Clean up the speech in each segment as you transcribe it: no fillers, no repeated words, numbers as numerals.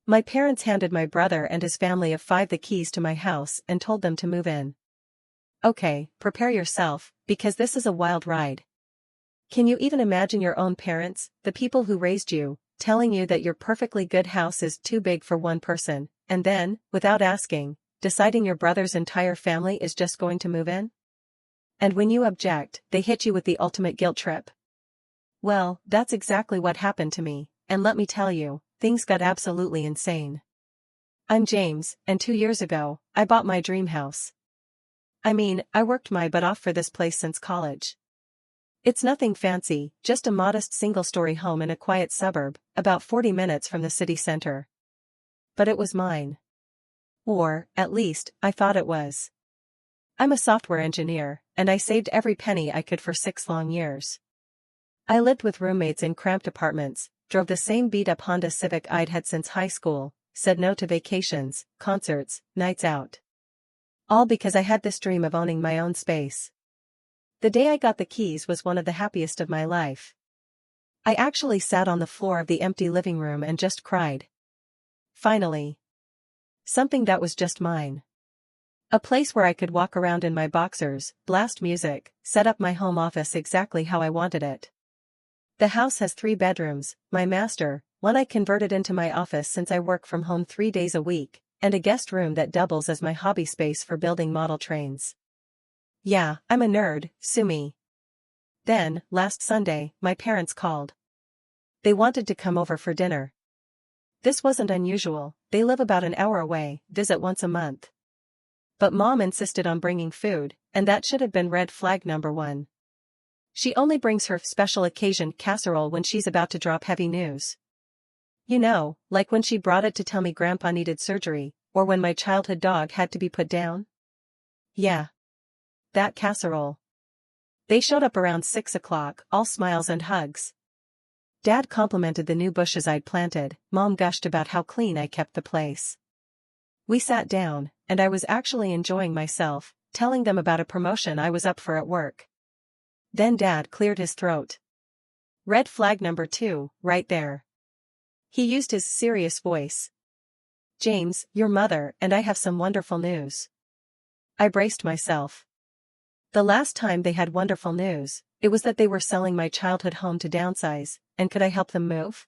My parents handed my brother and his family of 5 the keys to my house and told them to move in. Okay, prepare yourself, because this is a wild ride. Can you even imagine your own parents, the people who raised you, telling you that your perfectly good house is too big for one person, and then, without asking, deciding your brother's entire family is just going to move in? And when you object, they hit you with the ultimate guilt trip. Well, that's exactly what happened to me, and let me tell you, things got absolutely insane. I'm James, and 2 years ago, I bought my dream house. I mean, I worked my butt off for this place since college. It's nothing fancy, just a modest single-story home in a quiet suburb, about 40 minutes from the city center. But it was mine. Or, at least, I thought it was. I'm a software engineer, and I saved every penny I could for 6 long years. I lived with roommates in cramped apartments, drove the same beat-up Honda Civic I'd had since high school, said no to vacations, concerts, nights out. All because I had this dream of owning my own space. The day I got the keys was one of the happiest of my life. I actually sat on the floor of the empty living room and just cried. Finally. Something that was just mine. A place where I could walk around in my boxers, blast music, set up my home office exactly how I wanted it. The house has 3 bedrooms, my master, one I converted into my office since I work from home 3 days a week, and a guest room that doubles as my hobby space for building model trains. Yeah, I'm a nerd, sue me. Then, last Sunday, my parents called. They wanted to come over for dinner. This wasn't unusual, they live about an hour away, visit once a month. But Mom insisted on bringing food, and that should have been red flag number 1. She only brings her special occasion casserole when she's about to drop heavy news. You know, like when she brought it to tell me Grandpa needed surgery, or when my childhood dog had to be put down. Yeah. That casserole. They showed up around 6 o'clock, all smiles and hugs. Dad complimented the new bushes I'd planted, Mom gushed about how clean I kept the place. We sat down, and I was actually enjoying myself, telling them about a promotion I was up for at work. Then Dad cleared his throat. Red flag number 2, right there. He used his serious voice. James, your mother and I have some wonderful news. I braced myself. The last time they had wonderful news, it was that they were selling my childhood home to downsize, and could I help them move?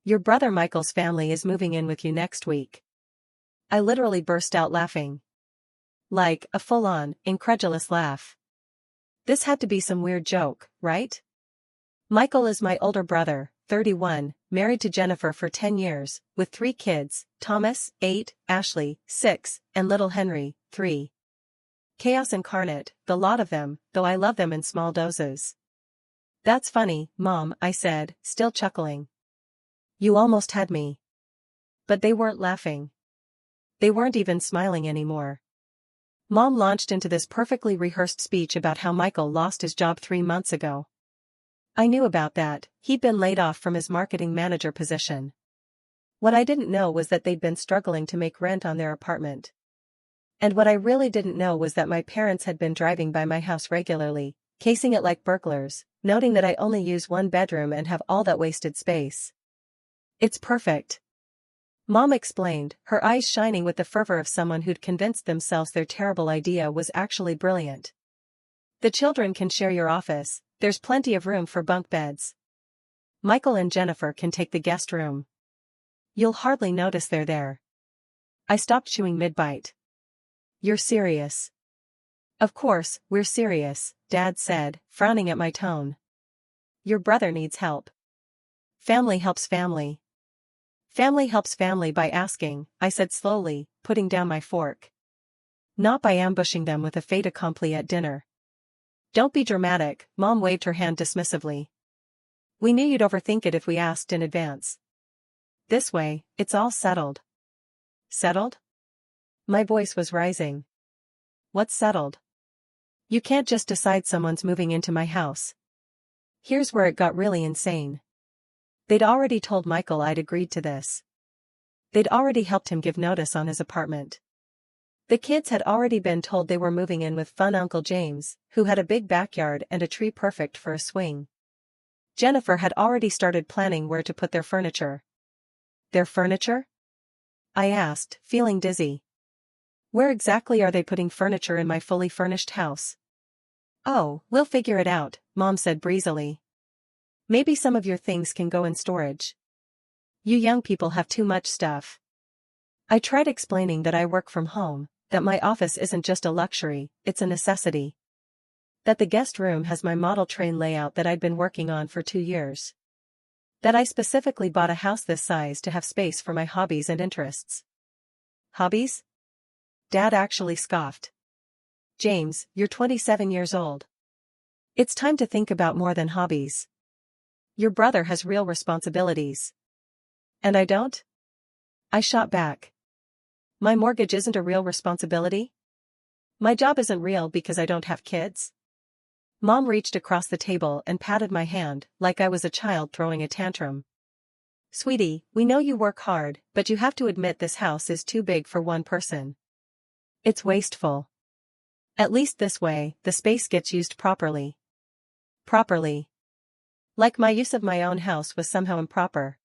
Your brother Michael's family is moving in with you next week. I literally burst out laughing. Like, a full-on, incredulous laugh. This had to be some weird joke, right? Michael is my older brother, 31, married to Jennifer for 10 years, with 3 kids, Thomas, 8, Ashley, 6, and little Henry, 3. Chaos incarnate, the lot of them, though I love them in small doses. That's funny, Mom, I said, still chuckling. You almost had me. But they weren't laughing. They weren't even smiling anymore. Mom launched into this perfectly rehearsed speech about how Michael lost his job 3 months ago. I knew about that, he'd been laid off from his marketing manager position. What I didn't know was that they'd been struggling to make rent on their apartment. And what I really didn't know was that my parents had been driving by my house regularly, casing it like burglars, noting that I only use 1 bedroom and have all that wasted space. It's perfect. Mom explained, her eyes shining with the fervor of someone who'd convinced themselves their terrible idea was actually brilliant. The children can share your office, there's plenty of room for bunk beds. Michael and Jennifer can take the guest room. You'll hardly notice they're there. I stopped chewing mid-bite. You're serious. Of course, we're serious, Dad said, frowning at my tone. Your brother needs help. Family helps family. Family helps family by asking, I said slowly, putting down my fork. Not by ambushing them with a fait accompli at dinner. Don't be dramatic, Mom waved her hand dismissively. We knew you'd overthink it if we asked in advance. This way, it's all settled. Settled? My voice was rising. What's settled? You can't just decide someone's moving into my house. Here's where it got really insane. They'd already told Michael I'd agreed to this. They'd already helped him give notice on his apartment. The kids had already been told they were moving in with fun Uncle James, who had a big backyard and a tree perfect for a swing. Jennifer had already started planning where to put their furniture. Their furniture? I asked, feeling dizzy. Where exactly are they putting furniture in my fully furnished house? Oh, we'll figure it out, Mom said breezily. Maybe some of your things can go in storage. You young people have too much stuff. I tried explaining that I work from home, that my office isn't just a luxury, it's a necessity. That the guest room has my model train layout that I'd been working on for 2 years. That I specifically bought a house this size to have space for my hobbies and interests. Hobbies? Dad actually scoffed. James, you're 27 years old. It's time to think about more than hobbies. Your brother has real responsibilities. And I don't? I shot back. My mortgage isn't a real responsibility? My job isn't real because I don't have kids? Mom reached across the table and patted my hand like I was a child throwing a tantrum. Sweetie, we know you work hard, but you have to admit this house is too big for one person. It's wasteful. At least this way, the space gets used properly. Properly. Like my use of my own house was somehow improper.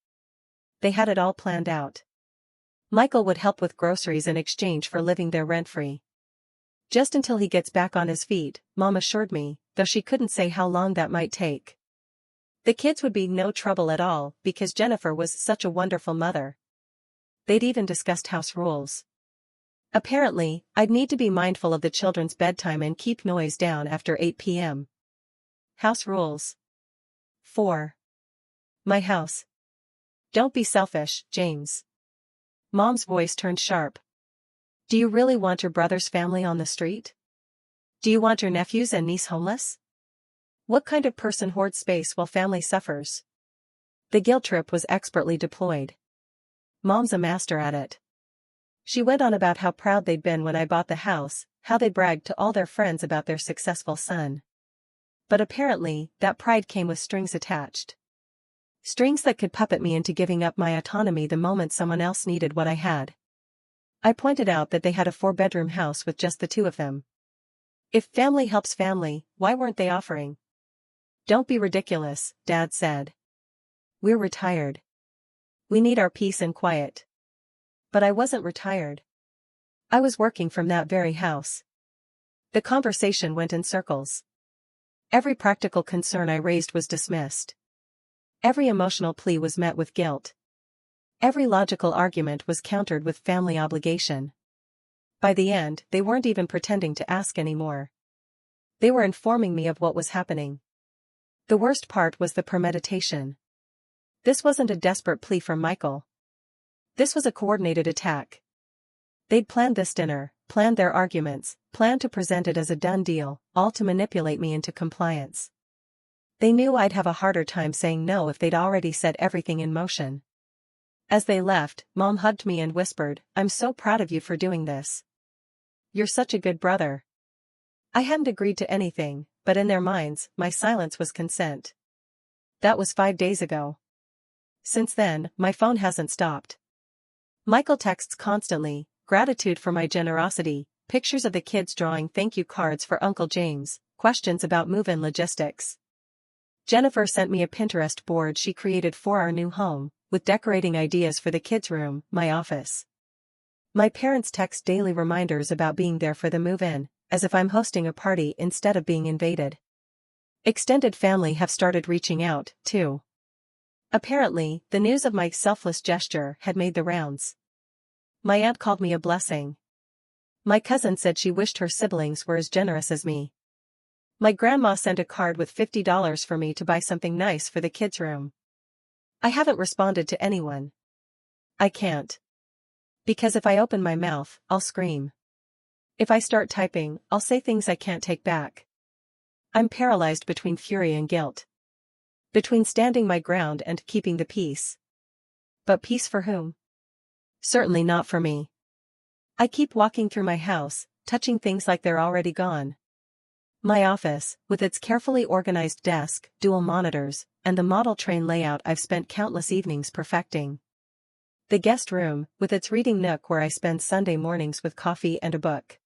They had it all planned out. Michael would help with groceries in exchange for living there rent-free. Just until he gets back on his feet, Mom assured me, though she couldn't say how long that might take. The kids would be no trouble at all because Jennifer was such a wonderful mother. They'd even discussed house rules. Apparently, I'd need to be mindful of the children's bedtime and keep noise down after 8 p.m. House rules. 4. My house. Don't be selfish, James. Mom's voice turned sharp. Do you really want your brother's family on the street? Do you want your nephews and niece homeless? What kind of person hoards space while family suffers? The guilt trip was expertly deployed. Mom's a master at it. She went on about how proud they'd been when I bought the house, how they bragged to all their friends about their successful son. But apparently, that pride came with strings attached. Strings that could puppet me into giving up my autonomy the moment someone else needed what I had. I pointed out that they had a 4-bedroom house with just the two of them. If family helps family, why weren't they offering? Don't be ridiculous, Dad said. We're retired. We need our peace and quiet. But I wasn't retired. I was working from that very house. The conversation went in circles. Every practical concern I raised was dismissed. Every emotional plea was met with guilt. Every logical argument was countered with family obligation. By the end, they weren't even pretending to ask anymore. They were informing me of what was happening. The worst part was the premeditation. This wasn't a desperate plea from Michael. This was a coordinated attack. They'd planned this dinner, planned their arguments, planned to present it as a done deal, all to manipulate me into compliance. They knew I'd have a harder time saying no if they'd already set everything in motion. As they left, Mom hugged me and whispered, "I'm so proud of you for doing this. You're such a good brother." I hadn't agreed to anything, but in their minds, my silence was consent. That was 5 days ago. Since then, my phone hasn't stopped. Michael texts constantly, gratitude for my generosity, pictures of the kids drawing thank you cards for Uncle James, questions about move-in logistics. Jennifer sent me a Pinterest board she created for our new home, with decorating ideas for the kids' room, my office. My parents text daily reminders about being there for the move-in, as if I'm hosting a party instead of being invaded. Extended family have started reaching out, too. Apparently, the news of my selfless gesture had made the rounds. My aunt called me a blessing. My cousin said she wished her siblings were as generous as me. My grandma sent a card with $50 for me to buy something nice for the kids' room. I haven't responded to anyone. I can't. Because if I open my mouth, I'll scream. If I start typing, I'll say things I can't take back. I'm paralyzed between fury and guilt. Between standing my ground and keeping the peace. But peace for whom? Certainly not for me. I keep walking through my house, touching things like they're already gone. My office, with its carefully organized desk, dual monitors, and the model train layout I've spent countless evenings perfecting. The guest room, with its reading nook where I spend Sunday mornings with coffee and a book.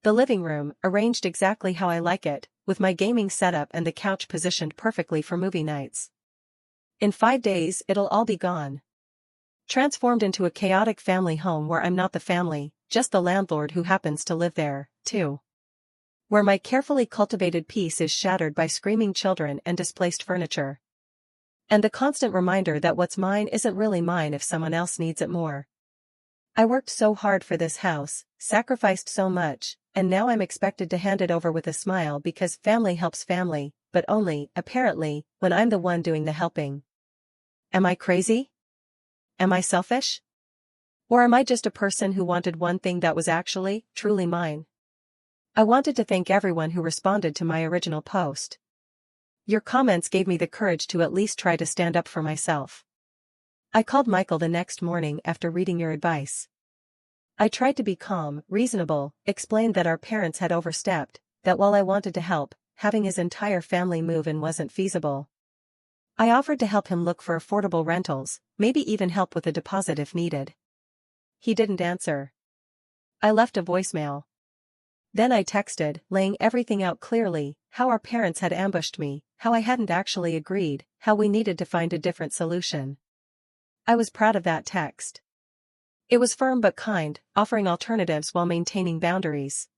The living room, arranged exactly how I like it, with my gaming setup and the couch positioned perfectly for movie nights. In 5 days, it'll all be gone. Transformed into a chaotic family home where I'm not the family, just the landlord who happens to live there, too. Where my carefully cultivated peace is shattered by screaming children and displaced furniture. And the constant reminder that what's mine isn't really mine if someone else needs it more. I worked so hard for this house, sacrificed so much, and now I'm expected to hand it over with a smile because family helps family, but only, apparently, when I'm the one doing the helping. Am I crazy? Am I selfish? Or am I just a person who wanted one thing that was actually, truly mine? I wanted to thank everyone who responded to my original post. Your comments gave me the courage to at least try to stand up for myself. I called Michael the next morning after reading your advice. I tried to be calm, reasonable, explained that our parents had overstepped, that while I wanted to help, having his entire family move in wasn't feasible. I offered to help him look for affordable rentals, maybe even help with a deposit if needed. He didn't answer. I left a voicemail. Then I texted, laying everything out clearly, how our parents had ambushed me, how I hadn't actually agreed, how we needed to find a different solution. I was proud of that text. It was firm but kind, offering alternatives while maintaining boundaries.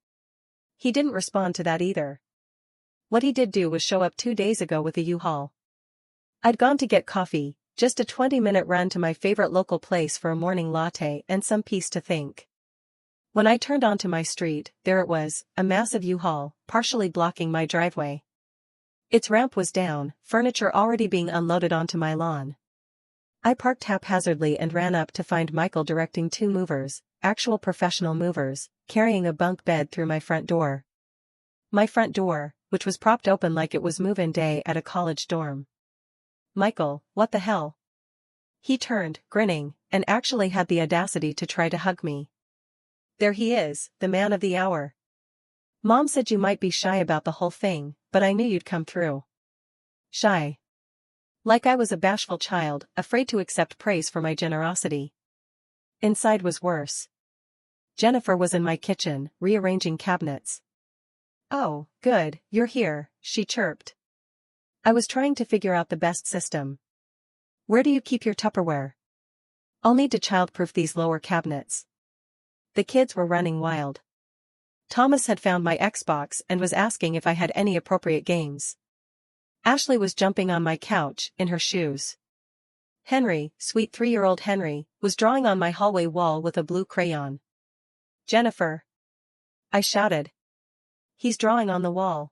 He didn't respond to that either. What he did do was show up 2 days ago with a U-Haul. I'd gone to get coffee, just a 20-minute run to my favorite local place for a morning latte and some peace to think. When I turned onto my street, there it was, a massive U-Haul, partially blocking my driveway. Its ramp was down, furniture already being unloaded onto my lawn. I parked haphazardly and ran up to find Michael directing 2 movers, actual professional movers, carrying a bunk bed through my front door. My front door, which was propped open like it was move-in day at a college dorm. Michael, what the hell? He turned, grinning, and actually had the audacity to try to hug me. There he is, the man of the hour. Mom said you might be shy about the whole thing, but I knew you'd come through. Shy. Like I was a bashful child, afraid to accept praise for my generosity. Inside was worse. Jennifer was in my kitchen, rearranging cabinets. Oh, good, you're here, she chirped. I was trying to figure out the best system. Where do you keep your Tupperware? I'll need to childproof these lower cabinets. The kids were running wild. Thomas had found my Xbox and was asking if I had any appropriate games. Ashley was jumping on my couch, in her shoes. Henry, sweet 3-year-old Henry, was drawing on my hallway wall with a blue crayon. Jennifer! I shouted. He's drawing on the wall.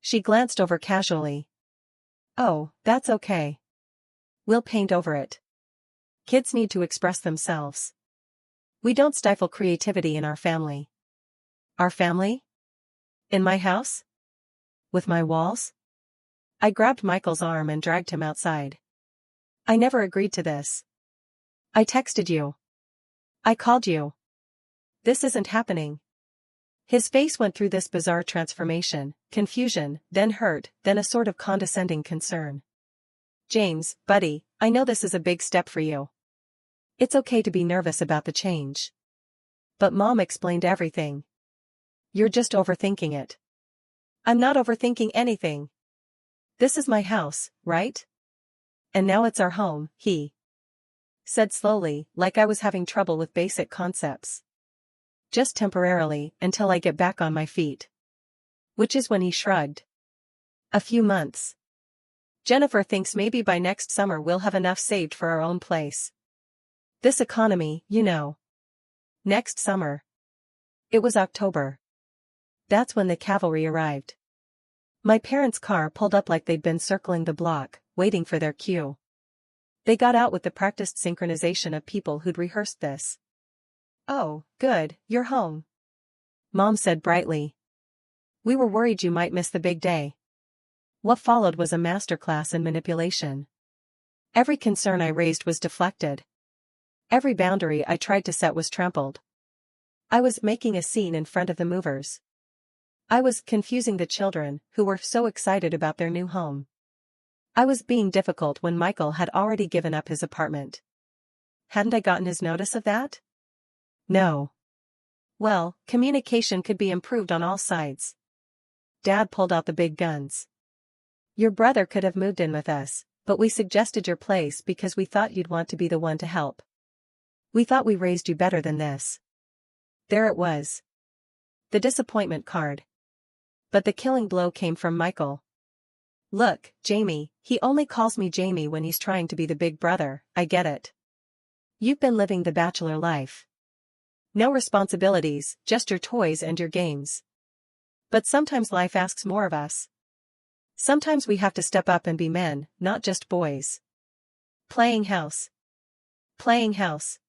She glanced over casually. Oh, that's okay. We'll paint over it. Kids need to express themselves. We don't stifle creativity in our family. Our family? In my house? With my walls? I grabbed Michael's arm and dragged him outside. I never agreed to this. I texted you. I called you. This isn't happening. His face went through this bizarre transformation, confusion, then hurt, then a sort of condescending concern. James, buddy, I know this is a big step for you. It's okay to be nervous about the change. But Mom explained everything. You're just overthinking it. I'm not overthinking anything. This is my house, right? And now it's our home, he said slowly, like I was having trouble with basic concepts. Just temporarily, until I get back on my feet. Which is when he shrugged. A few months. Jennifer thinks maybe by next summer we'll have enough saved for our own place. This economy, you know. Next summer. It was October. That's when the cavalry arrived. My parents' car pulled up like they'd been circling the block, waiting for their cue. They got out with the practiced synchronization of people who'd rehearsed this. Oh, good, you're home. Mom said brightly. We were worried you might miss the big day. What followed was a masterclass in manipulation. Every concern I raised was deflected. Every boundary I tried to set was trampled. I was making a scene in front of the movers. I was confusing the children, who were so excited about their new home. I was being difficult when Michael had already given up his apartment. Hadn't I gotten his notice of that? No. Well, communication could be improved on all sides. Dad pulled out the big guns. Your brother could have moved in with us, But we suggested your place because we thought you'd want to be the one to help. We thought we raised you better than this. There it was. The disappointment card. But the killing blow came from Michael. Look, Jamie, he only calls me Jamie when he's trying to be the big brother, I get it. You've been living the bachelor life. No responsibilities, just your toys and your games. But sometimes life asks more of us. Sometimes we have to step up and be men, not just boys. Playing house. Playing house.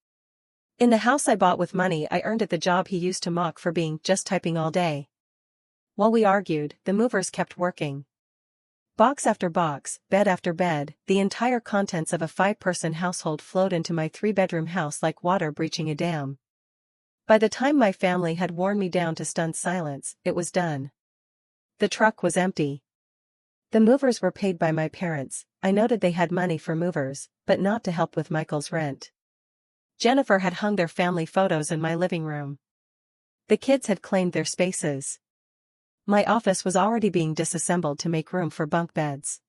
In the house I bought with money I earned at the job he used to mock for being just typing all day. While we argued, the movers kept working. Box after box, bed after bed, the entire contents of a 5-person household flowed into my 3-bedroom house like water breaching a dam. By the time my family had worn me down to stunned silence, it was done. The truck was empty. The movers were paid by my parents. I noted they had money for movers, but not to help with Michael's rent. Jennifer had hung their family photos in my living room. The kids had claimed their spaces. My office was already being disassembled to make room for bunk beds.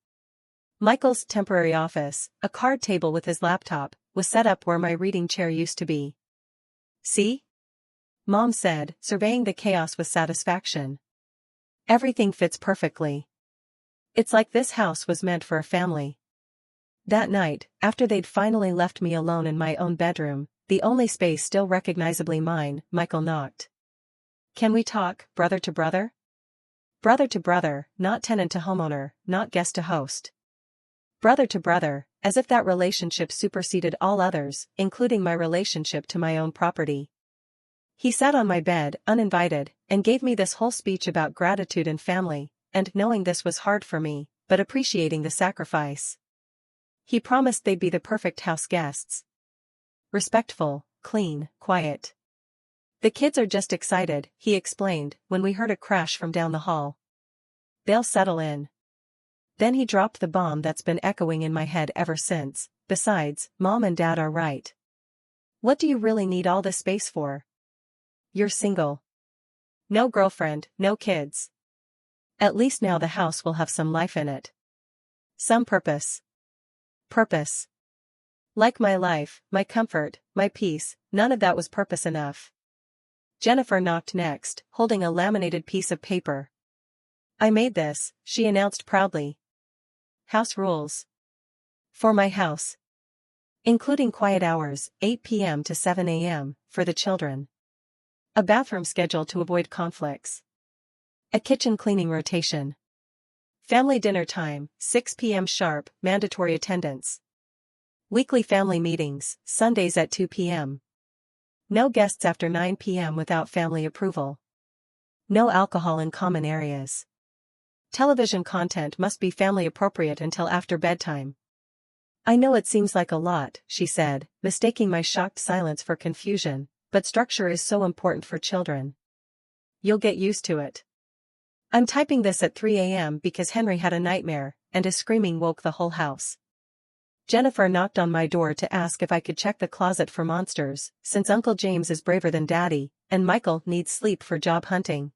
Michael's temporary office, a card table with his laptop, was set up where my reading chair used to be. See? Mom said, surveying the chaos with satisfaction. Everything fits perfectly. It's like this house was meant for a family. That night, after they'd finally left me alone in my own bedroom, the only space still recognizably mine, Michael knocked. Can we talk, brother to brother? Brother to brother, not tenant to homeowner, not guest to host. Brother to brother, as if that relationship superseded all others, including my relationship to my own property. He sat on my bed, uninvited, and gave me this whole speech about gratitude and family, and knowing this was hard for me, but appreciating the sacrifice. He promised they'd be the perfect house guests. Respectful, clean, quiet. The kids are just excited, he explained, when we heard a crash from down the hall. They'll settle in. Then he dropped the bomb that's been echoing in my head ever since. Besides, Mom and Dad are right. What do you really need all this space for? You're single. No girlfriend, no kids. At least now the house will have some life in it. Some purpose. Purpose. Like my life, my comfort, my peace, none of that was purpose enough. Jennifer knocked next, holding a laminated piece of paper. I made this, she announced proudly. House rules. For my house. Including quiet hours, 8 p.m. to 7 a.m., for the children. A bathroom schedule to avoid conflicts. A kitchen cleaning rotation. Family dinner time, 6 p.m. sharp, mandatory attendance. Weekly family meetings, Sundays at 2 p.m. No guests after 9 p.m. without family approval. No alcohol in common areas. Television content must be family appropriate until after bedtime. I know it seems like a lot, she said, mistaking my shocked silence for confusion, but structure is so important for children. You'll get used to it. I'm typing this at 3 a.m. because Henry had a nightmare, and his screaming woke the whole house. Jennifer knocked on my door to ask if I could check the closet for monsters, since Uncle James is braver than Daddy, and Michael needs sleep for job hunting.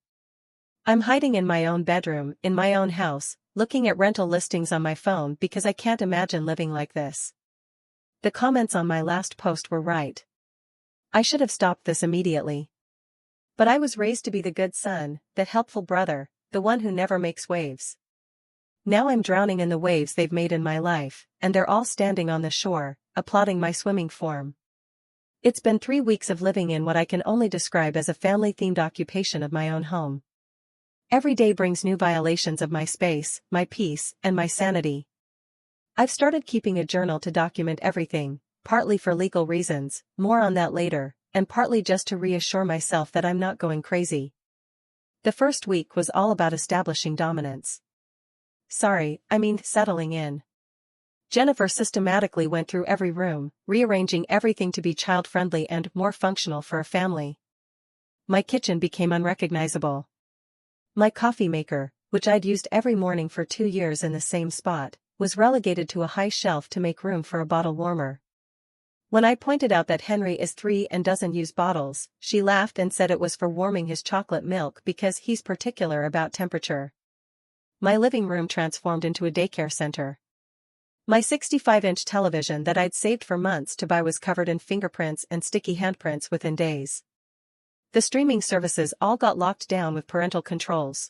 I'm hiding in my own bedroom, in my own house, looking at rental listings on my phone because I can't imagine living like this. The comments on my last post were right. I should have stopped this immediately. But I was raised to be the good son, the helpful brother, the one who never makes waves. Now I'm drowning in the waves they've made in my life, and they're all standing on the shore, applauding my swimming form. It's been 3 weeks of living in what I can only describe as a family-themed occupation of my own home. Every day brings new violations of my space, my peace, and my sanity. I've started keeping a journal to document everything, partly for legal reasons, more on that later, and partly just to reassure myself that I'm not going crazy. The first week was all about establishing dominance. Settling in. Jennifer systematically went through every room, rearranging everything to be child-friendly and more functional for a family. My kitchen became unrecognizable. My coffee maker, which I'd used every morning for 2 years in the same spot, was relegated to a high shelf to make room for a bottle warmer. When I pointed out that Henry is 3 and doesn't use bottles, she laughed and said it was for warming his chocolate milk because he's particular about temperature. My living room transformed into a daycare center. My 65-inch television that I'd saved for months to buy was covered in fingerprints and sticky handprints within days. The streaming services all got locked down with parental controls.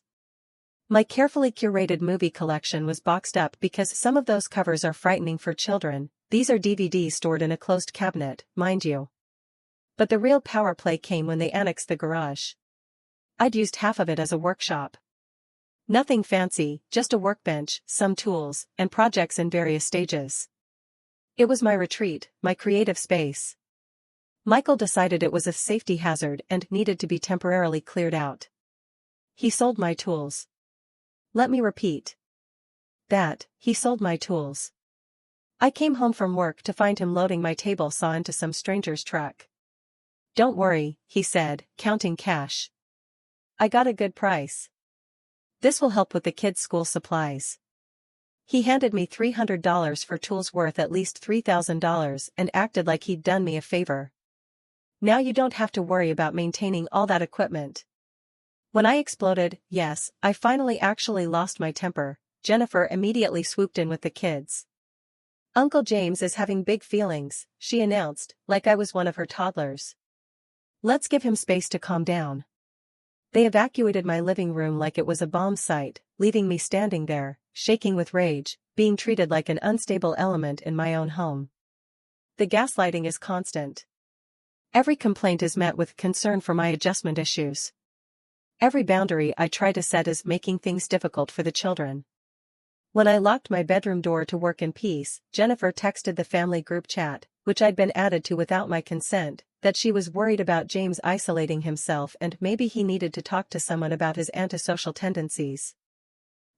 My carefully curated movie collection was boxed up because some of those covers are frightening for children. These are DVDs stored in a closed cabinet, mind you. But the real power play came when they annexed the garage. I'd used half of it as a workshop. Nothing fancy, just a workbench, some tools, and projects in various stages. It was my retreat, my creative space. Michael decided it was a safety hazard and needed to be temporarily cleared out. He sold my tools. Let me repeat. He sold my tools. I came home from work to find him loading my table saw into some stranger's truck. "Don't worry," he said, counting cash. "I got a good price. This will help with the kids' school supplies." He handed me $300 for tools worth at least $3,000 and acted like he'd done me a favor. "Now you don't have to worry about maintaining all that equipment." When I exploded, yes, I finally actually lost my temper, Jennifer immediately swooped in with the kids. "Uncle James is having big feelings," she announced, like I was one of her toddlers. "Let's give him space to calm down." They evacuated my living room like it was a bomb site, leaving me standing there, shaking with rage, being treated like an unstable element in my own home. The gaslighting is constant. Every complaint is met with concern for my adjustment issues. Every boundary I try to set is making things difficult for the children. When I locked my bedroom door to work in peace, Jennifer texted the family group chat, which I'd been added to without my consent, that she was worried about James isolating himself and maybe he needed to talk to someone about his antisocial tendencies.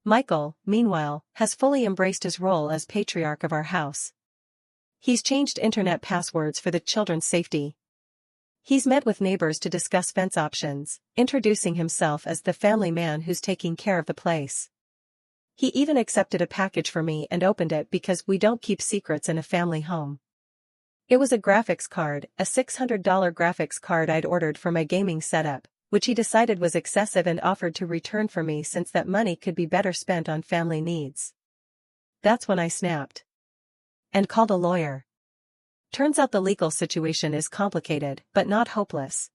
Michael, meanwhile, has fully embraced his role as patriarch of our house. He's changed internet passwords for the children's safety. He's met with neighbors to discuss fence options, introducing himself as the family man who's taking care of the place. He even accepted a package for me and opened it because we don't keep secrets in a family home. It was a graphics card, a $600 graphics card I'd ordered for my gaming setup, which he decided was excessive and offered to return for me since that money could be better spent on family needs. That's when I snapped. And called a lawyer. Turns out the legal situation is complicated, but not hopeless.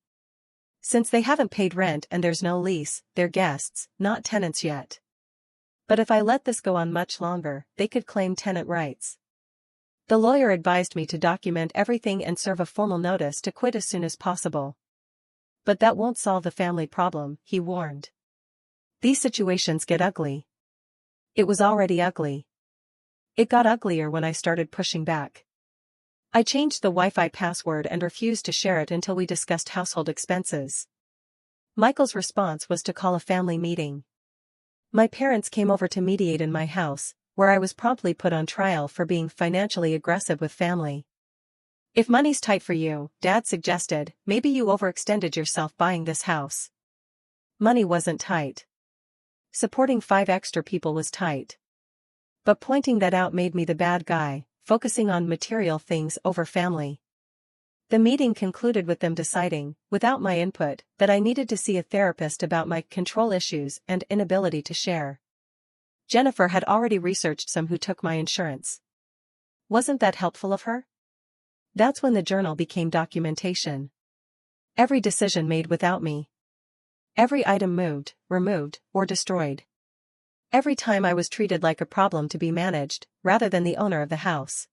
Since they haven't paid rent and there's no lease, they're guests, not tenants yet. But if I let this go on much longer, they could claim tenant rights. The lawyer advised me to document everything and serve a formal notice to quit as soon as possible. But that won't solve the family problem, he warned. These situations get ugly. It was already ugly. It got uglier when I started pushing back. I changed the Wi-Fi password and refused to share it until we discussed household expenses. Michael's response was to call a family meeting. My parents came over to mediate in my house, where I was promptly put on trial for being financially aggressive with family. "If money's tight for you," Dad suggested, "maybe you overextended yourself buying this house." Money wasn't tight. Supporting 5 extra people was tight. But pointing that out made me the bad guy, focusing on material things over family. The meeting concluded with them deciding, without my input, that I needed to see a therapist about my control issues and inability to share. Jennifer had already researched some who took my insurance. Wasn't that helpful of her? That's when the journal became documentation. Every decision made without me. Every item moved, removed, or destroyed. Every time I was treated like a problem to be managed, rather than the owner of the house.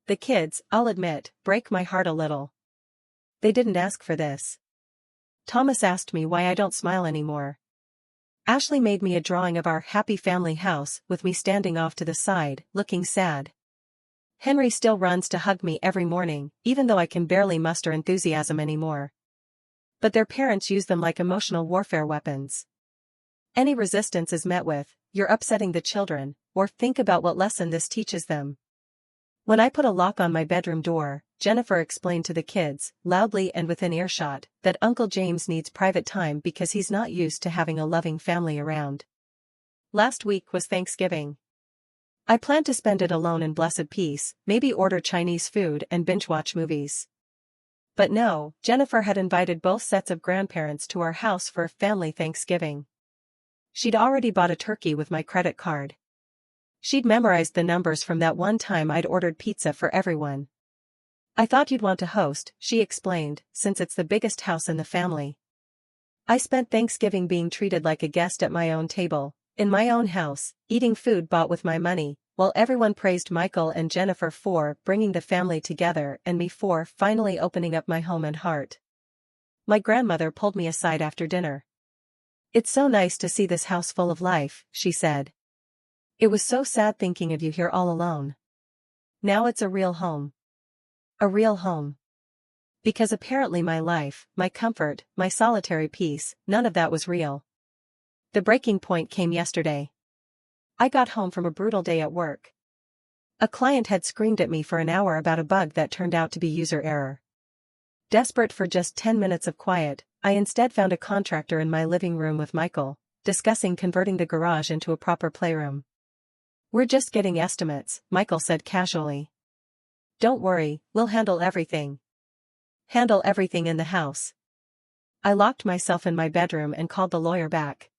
The kids, I'll admit, break my heart a little. They didn't ask for this. Thomas asked me why I don't smile anymore. Ashley made me a drawing of our happy family house with me standing off to the side, looking sad. Henry still runs to hug me every morning, even though I can barely muster enthusiasm anymore. But their parents use them like emotional warfare weapons. Any resistance is met with, "You're upsetting the children," or "Think about what lesson this teaches them." When I put a lock on my bedroom door, Jennifer explained to the kids, loudly and within earshot, that Uncle James needs private time because he's not used to having a loving family around. Last week was Thanksgiving. I planned to spend it alone in blessed peace, maybe order Chinese food and binge-watch movies. But no, Jennifer had invited both sets of grandparents to our house for a family Thanksgiving. She'd already bought a turkey with my credit card. She'd memorized the numbers from that one time I'd ordered pizza for everyone. I thought you'd want to host, she explained, since it's the biggest house in the family. I spent Thanksgiving being treated like a guest at my own table, in my own house, eating food bought with my money, while everyone praised Michael and Jennifer for bringing the family together and me for finally opening up my home and heart. My grandmother pulled me aside after dinner. "It's so nice to see this house full of life," she said. "It was so sad thinking of you here all alone. Now it's a real home. A real home." Because apparently my life, my comfort, my solitary peace, none of that was real. The breaking point came yesterday. I got home from a brutal day at work. A client had screamed at me for an hour about a bug that turned out to be user error. Desperate for just 10 minutes of quiet, I instead found a contractor in my living room with Michael, discussing converting the garage into a proper playroom. "We're just getting estimates," Michael said casually. "Don't worry, we'll handle everything. Handle everything in the house." I locked myself in my bedroom and called the lawyer back.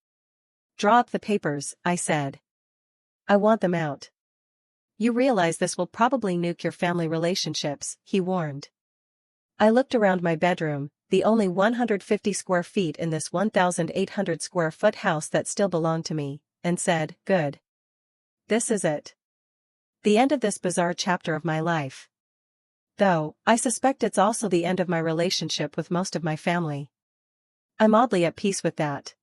"Draw up the papers," I said. "I want them out." "You realize this will probably nuke your family relationships," he warned. I looked around my bedroom, the only 150 square feet in this 1,800 square foot house that still belonged to me, and said, "Good. This is it. The end of this bizarre chapter of my life. Though, I suspect it's also the end of my relationship with most of my family. I'm oddly at peace with that."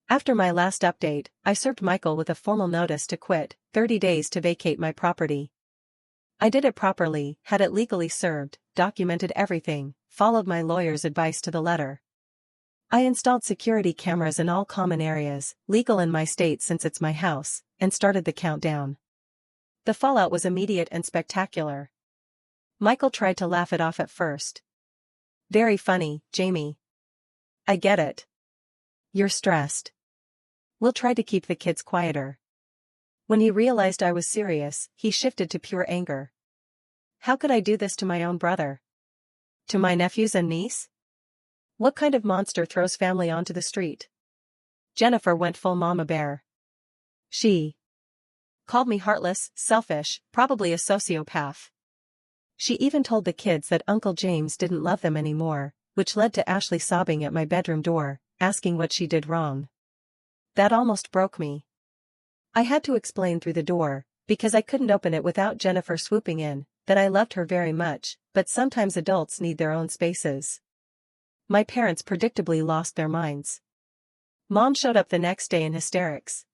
After my last update, I served Michael with a formal notice to quit, 30 days to vacate my property. I did it properly, had it legally served, documented everything, followed my lawyer's advice to the letter. I installed security cameras in all common areas, legal in my state since it's my house, and started the countdown. The fallout was immediate and spectacular. Michael tried to laugh it off at first. "Very funny, Jamie. I get it. You're stressed. We'll try to keep the kids quieter." When he realized I was serious, he shifted to pure anger. How could I do this to my own brother? To my nephews and niece? What kind of monster throws family onto the street? Jennifer went full mama bear. She called me heartless, selfish, probably a sociopath. She even told the kids that Uncle James didn't love them anymore, which led to Ashley sobbing at my bedroom door, asking what she did wrong. That almost broke me. I had to explain through the door, because I couldn't open it without Jennifer swooping in, that I loved her very much, but sometimes adults need their own spaces. My parents predictably lost their minds. Mom showed up the next day in hysterics.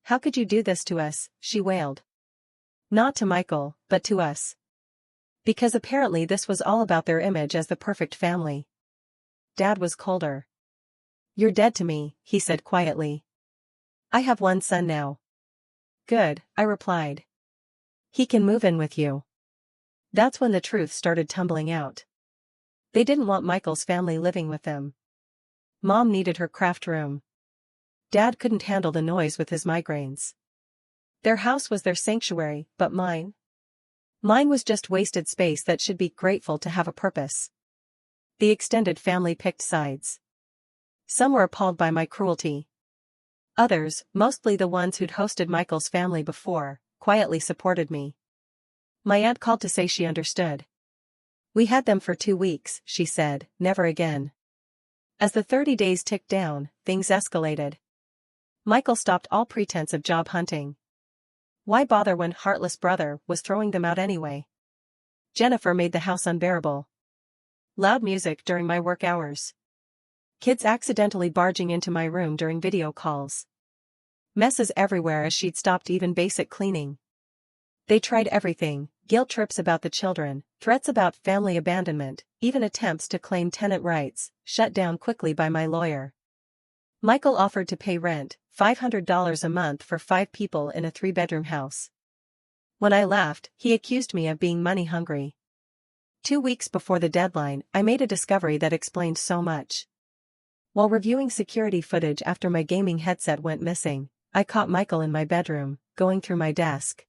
"How could you do this to us?" she wailed. Not to Michael, but to us. Because apparently this was all about their image as the perfect family. Dad was colder. "You're dead to me," he said quietly. "I have one son now." "Good," I replied. "He can move in with you." That's when the truth started tumbling out. They didn't want Michael's family living with them. Mom needed her craft room. Dad couldn't handle the noise with his migraines. Their house was their sanctuary, but mine? Mine was just wasted space that should be grateful to have a purpose. The extended family picked sides. Some were appalled by my cruelty. Others, mostly the ones who'd hosted Michael's family before, quietly supported me. My aunt called to say she understood. "We had them for 2 weeks," she said, "never again." As the 30 days ticked down, things escalated. Michael stopped all pretense of job hunting. Why bother when heartless brother was throwing them out anyway? Jennifer made the house unbearable. Loud music during my work hours. Kids accidentally barging into my room during video calls. Messes everywhere as she'd stopped even basic cleaning. They tried everything, guilt trips about the children, threats about family abandonment, even attempts to claim tenant rights, shut down quickly by my lawyer. Michael offered to pay rent, $500 a month for 5 people in a 3-bedroom house. When I left, he accused me of being money hungry. 2 weeks before the deadline, I made a discovery that explained so much. While reviewing security footage after my gaming headset went missing, I caught Michael in my bedroom, going through my desk.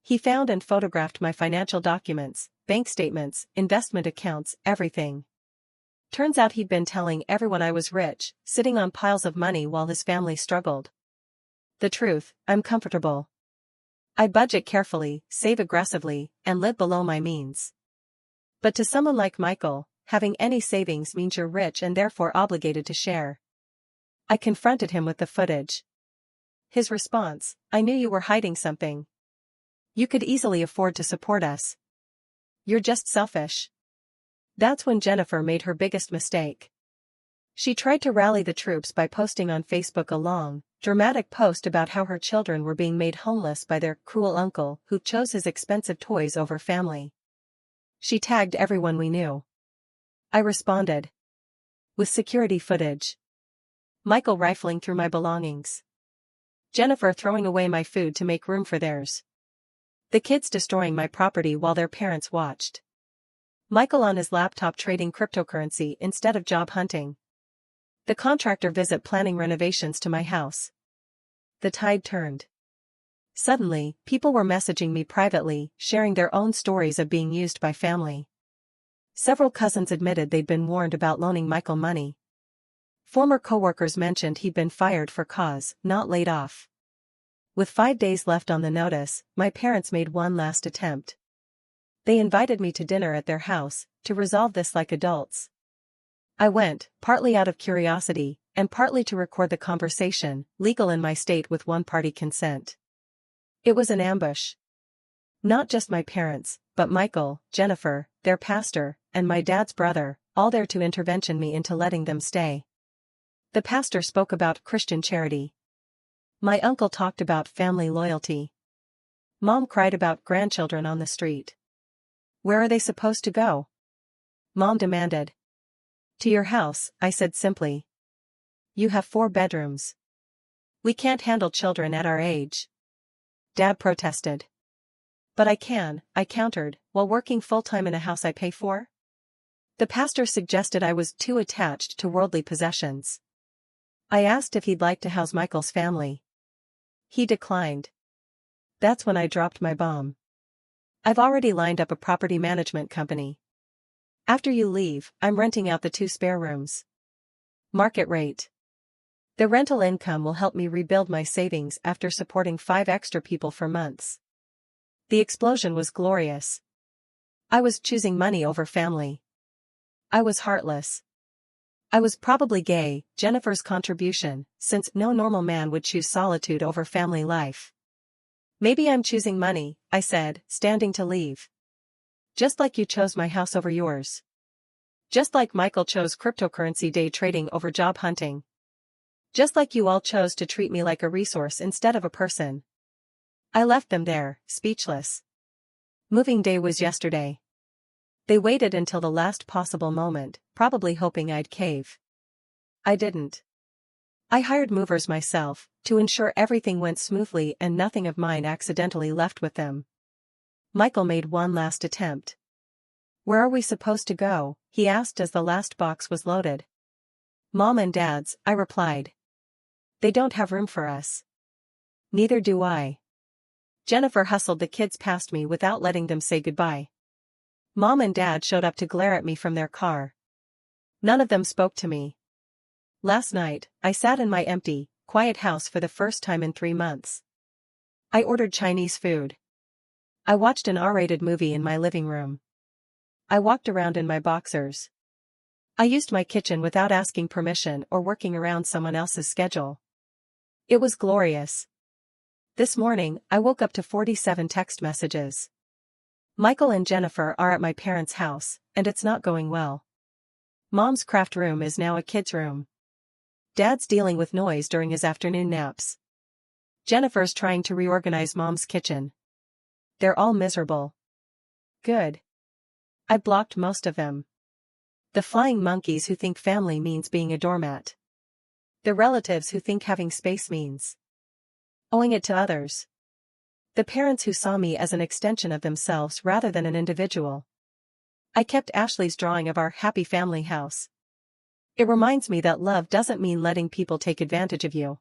He found and photographed my financial documents, bank statements, investment accounts, everything. Turns out he'd been telling everyone I was rich, sitting on piles of money while his family struggled. The truth, I'm comfortable. I budget carefully, save aggressively, and live below my means. But to someone like Michael, having any savings means you're rich and therefore obligated to share. I confronted him with the footage. His response: "I knew you were hiding something. You could easily afford to support us. You're just selfish." That's when Jennifer made her biggest mistake. She tried to rally the troops by posting on Facebook a long, dramatic post about how her children were being made homeless by their cruel uncle who chose his expensive toys over family. She tagged everyone we knew. I responded with security footage. Michael rifling through my belongings. Jennifer throwing away my food to make room for theirs. The kids destroying my property while their parents watched. Michael on his laptop trading cryptocurrency instead of job hunting. The contractor visit planning renovations to my house. The tide turned. Suddenly, people were messaging me privately, sharing their own stories of being used by family. Several cousins admitted they'd been warned about loaning Michael money. Former coworkers mentioned he'd been fired for cause, not laid off. With 5 days left on the notice, my parents made one last attempt. They invited me to dinner at their house, to resolve this like adults. I went, partly out of curiosity, and partly to record the conversation, legal in my state with one-party consent. It was an ambush. Not just my parents, but Michael, Jennifer, their pastor, and my dad's brother, all there to intervention me into letting them stay. The pastor spoke about Christian charity. My uncle talked about family loyalty. Mom cried about grandchildren on the street. Where are they supposed to go? Mom demanded. To your house, I said simply. You have 4 bedrooms. We can't handle children at our age. Dad protested. But I can, I countered, while working full-time in a house I pay for? The pastor suggested I was too attached to worldly possessions. I asked if he'd like to house Michael's family. He declined. That's when I dropped my bomb. I've already lined up a property management company. After you leave, I'm renting out the 2 spare rooms. Market rate. The rental income will help me rebuild my savings after supporting 5 extra people for months. The explosion was glorious. I was choosing money over family. I was heartless. I was probably gay, Jennifer's contribution, since no normal man would choose solitude over family life. Maybe I'm choosing money, I said, standing to leave. Just like you chose my house over yours. Just like Michael chose cryptocurrency day trading over job hunting. Just like you all chose to treat me like a resource instead of a person. I left them there, speechless. Moving day was yesterday. They waited until the last possible moment, probably hoping I'd cave. I didn't. I hired movers myself, to ensure everything went smoothly and nothing of mine accidentally left with them. Michael made one last attempt. Where are we supposed to go? He asked as the last box was loaded. Mom and Dad's, I replied. They don't have room for us. Neither do I. Jennifer hustled the kids past me without letting them say goodbye. Mom and Dad showed up to glare at me from their car. None of them spoke to me. Last night, I sat in my empty, quiet house for the first time in 3 months. I ordered Chinese food. I watched an R-rated movie in my living room. I walked around in my boxers. I used my kitchen without asking permission or working around someone else's schedule. It was glorious. This morning, I woke up to 47 text messages. Michael and Jennifer are at my parents' house, and it's not going well. Mom's craft room is now a kid's room. Dad's dealing with noise during his afternoon naps. Jennifer's trying to reorganize Mom's kitchen. They're all miserable. Good. I blocked most of them. The flying monkeys who think family means being a doormat. The relatives who think having space means owing it to others. The parents who saw me as an extension of themselves rather than an individual. I kept Ashley's drawing of our happy family house. It reminds me that love doesn't mean letting people take advantage of you.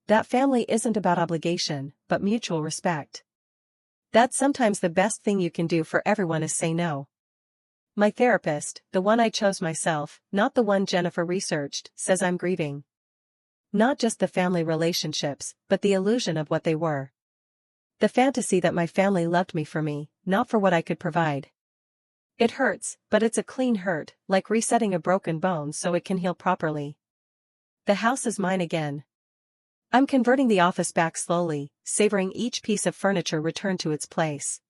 That family isn't about obligation, but mutual respect. That sometimes the best thing you can do for everyone is say no. My therapist, the one I chose myself, not the one Jennifer researched, says I'm grieving. Not just the family relationships, but the illusion of what they were. The fantasy that my family loved me for me, not for what I could provide. It hurts, but it's a clean hurt, like resetting a broken bone so it can heal properly. The house is mine again. I'm converting the office back slowly, savoring each piece of furniture returned to its place.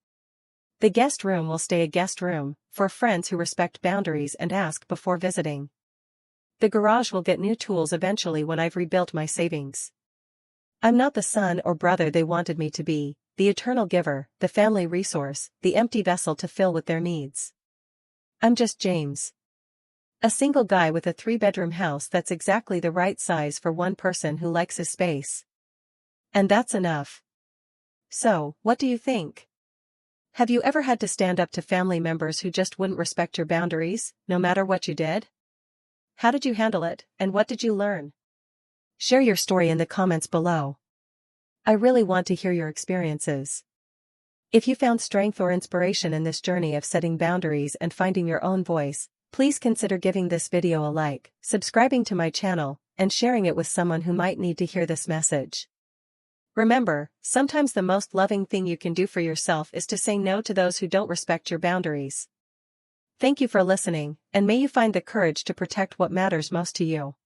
The guest room will stay a guest room, for friends who respect boundaries and ask before visiting. The garage will get new tools eventually when I've rebuilt my savings. I'm not the son or brother they wanted me to be, the eternal giver, the family resource, the empty vessel to fill with their needs. I'm just James. A single guy with a 3-bedroom house that's exactly the right size for one person who likes his space. And that's enough. So, what do you think? Have you ever had to stand up to family members who just wouldn't respect your boundaries, no matter what you did? How did you handle it, and what did you learn? Share your story in the comments below. I really want to hear your experiences. If you found strength or inspiration in this journey of setting boundaries and finding your own voice, please consider giving this video a like, subscribing to my channel, and sharing it with someone who might need to hear this message. Remember, sometimes the most loving thing you can do for yourself is to say no to those who don't respect your boundaries. Thank you for listening, and may you find the courage to protect what matters most to you.